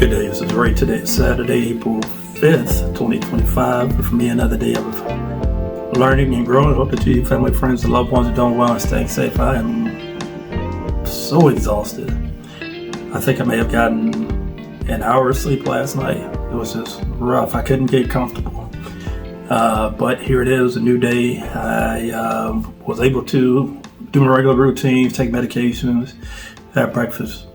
Good day, this is Ray. Today is Saturday, April 5th, 2025. For me, another day of learning and growing. I hope that you, family, friends, and loved ones are doing well and staying safe. I am so exhausted. I think I may have gotten an hour of sleep last night. It was just rough. I couldn't get comfortable. But here it is, a new day. I was able to do my regular routines, take medications, have breakfast.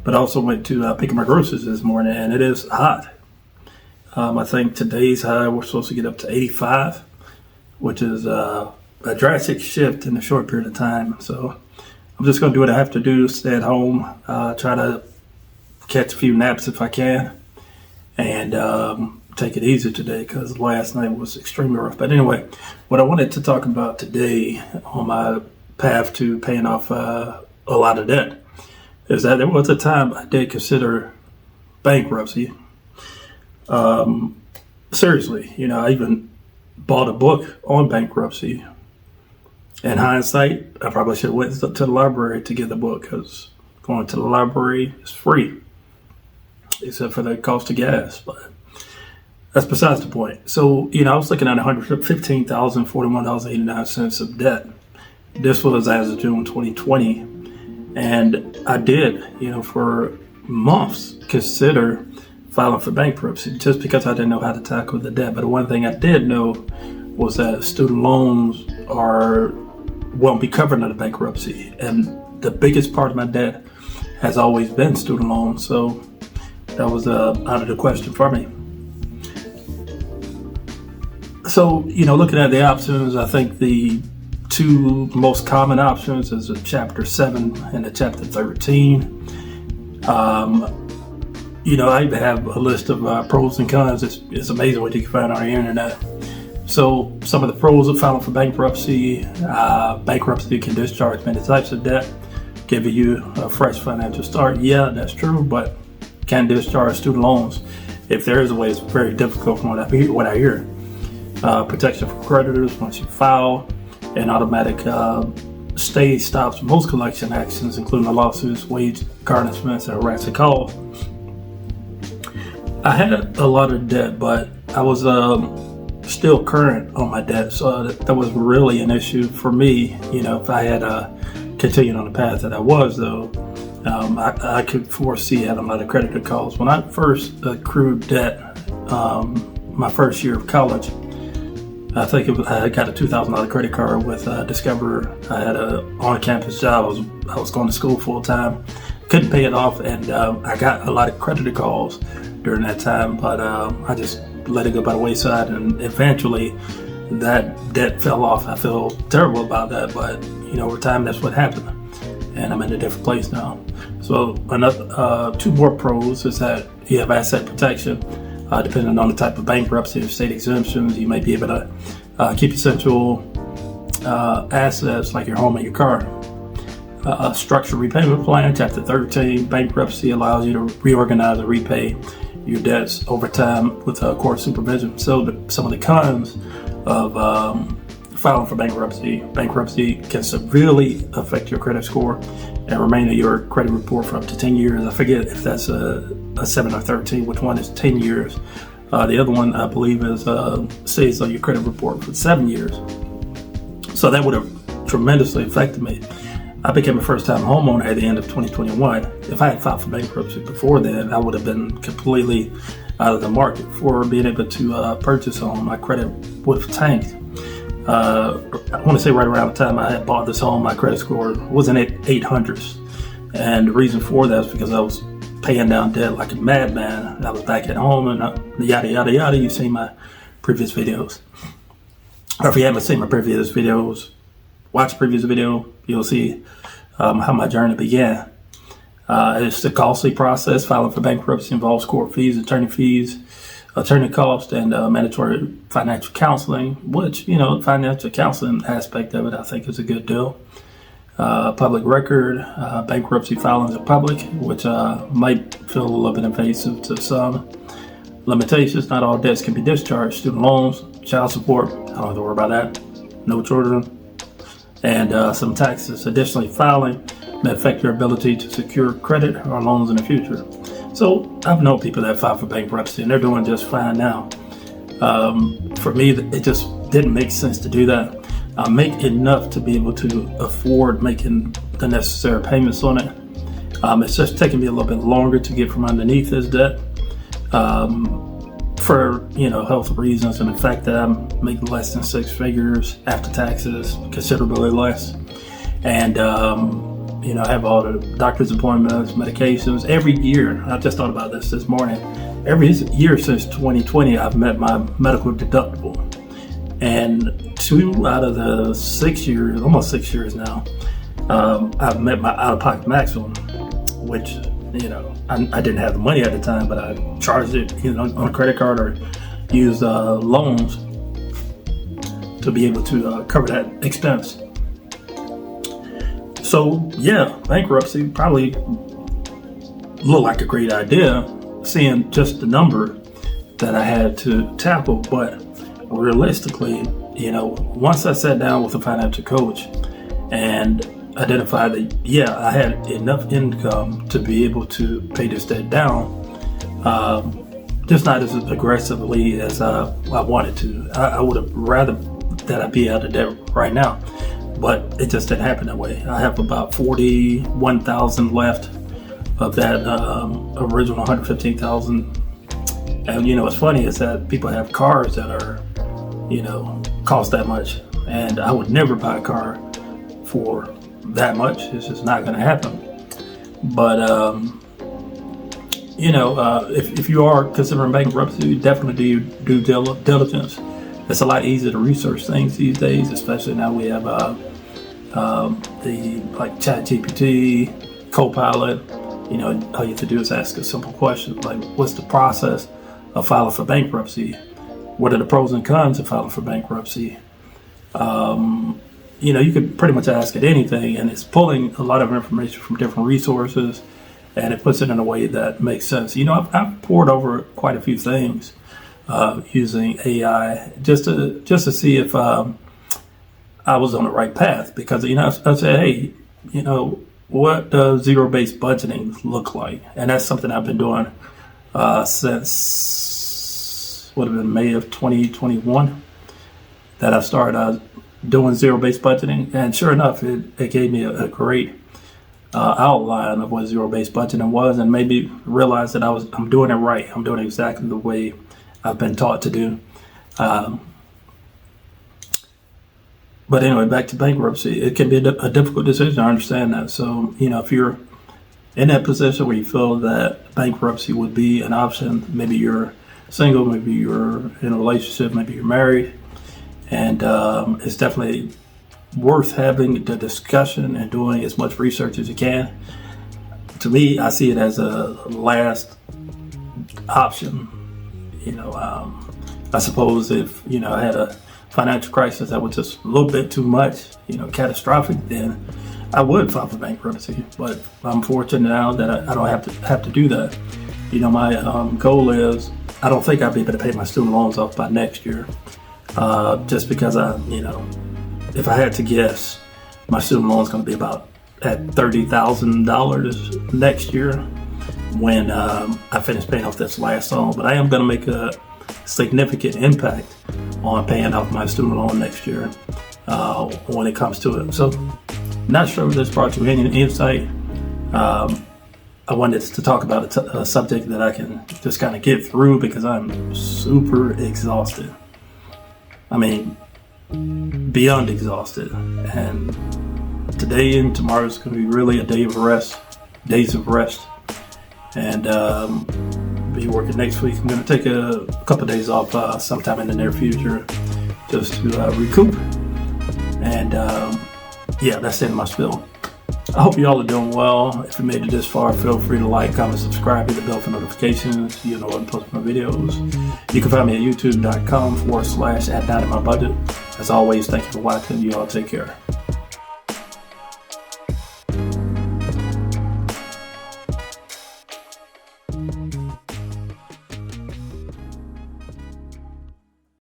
But I also went to pick up my groceries this morning, and it is hot. I think today's high, we're supposed to get up to 85, which is a drastic shift in a short period of time. So I'm just going to do what I have to do, stay at home, try to catch a few naps if I can, and take it easy today because last night was extremely rough. But anyway, what I wanted to talk about today on my path to paying off a lot of debt is that there was a time I did consider bankruptcy. Seriously, I even bought a book on bankruptcy. In hindsight, I probably should have went to the library to get the book because going to the library is free, except for the cost of gas. But that's besides the point. So, I was looking at $115,041.89 of debt. This was as of June 2020. And I did, for months consider filing for bankruptcy just because I didn't know how to tackle the debt. But the one thing I did know was that student loans won't be covered under bankruptcy. And the biggest part of my debt has always been student loans. So that was out of the question for me. So, looking at the options, I think the two most common options is a Chapter 7 and a Chapter 13. I even have a list of pros and cons. It's amazing what you can find on the internet. So some of the pros of filing for bankruptcy, bankruptcy can discharge many types of debt, give you a fresh financial start. Yeah, that's true, but can discharge student loans. If there is a way, it's very difficult from what I hear. Protection for creditors once you file. An automatic stay stops most collection actions, including the lawsuits, wage garnishments, and harassing calls. I had a lot of debt, but I was still current on my debt, so that was really an issue for me. If I had continued on the path that I was, though, I could foresee having a lot of creditor calls. When I first accrued debt, my first year of college, I think I got a $2,000 credit card with Discover. I had an on-campus job. I was going to school full time. Couldn't pay it off, and I got a lot of creditor calls during that time. But I just let it go by the wayside, and eventually that debt fell off. I feel terrible about that, but over time that's what happened, and I'm in a different place now. So another two more pros is that you have asset protection. Depending on the type of bankruptcy or state exemptions, you may be able to keep essential assets like your home and your car. A structured repayment plan, Chapter 13, bankruptcy allows you to reorganize and repay your debts over time with court supervision. So some of the cons of filing for bankruptcy can severely affect your credit score and remain in your credit report for up to 10 years. I forget if that's a 7 or 13, which one is 10 years. The other one, I believe, stays on your credit report for 7 years. So that would have tremendously affected me. I became a first-time homeowner at the end of 2021. If I had filed for bankruptcy before then, I would have been completely out of the market for being able to purchase a home. My credit would have tanked. I want to say right around the time I had bought this home, my credit score was in 800s. And the reason for that is because I was paying down debt like a madman. I was back at home and yada, yada, yada. You've seen my previous videos. Or if you haven't seen my previous videos, watch the previous video. You'll see how my journey began. It's a costly process. Filing for bankruptcy involves court fees, attorney costs, and mandatory financial counseling, which, financial counseling aspect of it, I think is a good deal. Public record, bankruptcy filings are public, which might feel a little bit invasive to some. Limitations, not all debts can be discharged. Student loans, child support, I don't have to worry about that. No children, and some taxes. Additionally, filing may affect your ability to secure credit or loans in the future. So I've known people that filed for bankruptcy and they're doing just fine now. For me, it just didn't make sense to do that. I make enough to be able to afford making the necessary payments on it. It's just taking me a little bit longer to get from underneath this debt for health reasons and the fact that I'm making less than 6 figures after taxes, considerably less, and I have all the doctor's appointments, medications every year. I just thought about this morning. Every year since 2020, I've met my medical deductible, and 2 out of the 6 years, almost 6 years now, I've met my out-of-pocket maximum, which I didn't have the money at the time, but I charged it on a credit card or used loans to be able to cover that expense. So yeah, bankruptcy probably looked like a great idea, seeing just the number that I had to tackle. But realistically, once I sat down with a financial coach and identified that, I had enough income to be able to pay this debt down, just not as aggressively as I wanted to. I would have rather that I be out of debt right now, but it just didn't happen that way. I have about $41,000 left of that original $115,000. And what's funny is that people have cars that are, cost that much, and I would never buy a car for that much. It's just not going to happen. But if you are considering bankruptcy, definitely do your due diligence. It's a lot easier to research things these days, especially now we have the ChatGPT, Copilot. All you have to do is ask a simple question like, what's the process of filing for bankruptcy? What are the pros and cons of filing for bankruptcy? You could pretty much ask it anything, and it's pulling a lot of information from different resources, and it puts it in a way that makes sense. I've poured over quite a few things using AI just to see if I was on the right path, because I said, hey, what does zero-based budgeting look like? And that's something I've been doing since would have been May of 2021 that I started doing zero-based budgeting, and sure enough, it gave me a great outline of what zero-based budgeting was, and made me realize that I'm doing it right. I'm doing it exactly the way I've been taught to do. But anyway, back to bankruptcy. It can be a difficult decision. I understand that. So if you're in that position where you feel that bankruptcy would be an option, maybe you're single, maybe you're in a relationship, maybe you're married, and it's definitely worth having the discussion and doing as much research as you can. To me, I see it as a last option. I suppose if I had a financial crisis that was just a little bit too much, catastrophic, then I would file for bankruptcy. But I'm fortunate now that I don't have to do that. My goal is, I don't think I'll be able to pay my student loans off by next year. Just because if I had to guess, my student loan is going to be about at $30,000 next year when I finish paying off this last loan. But I am going to make a significant impact on paying off my student loan next year when it comes to it. So, not sure if this brought you any insight. I wanted to talk about a subject that I can just kind of get through because I'm super exhausted. I mean, beyond exhausted. And today and tomorrow is going to be really days of rest. And be working next week. I'm going to take a couple of days off sometime in the near future just to recoup. And that's the end of my spiel. I hope you all are doing well. If you made it this far, feel free to like, comment, subscribe, hit the bell for notifications. You know when I post my videos. You can find me at youtube.com/@9inmybudget. As always, thank you for watching. You all take care.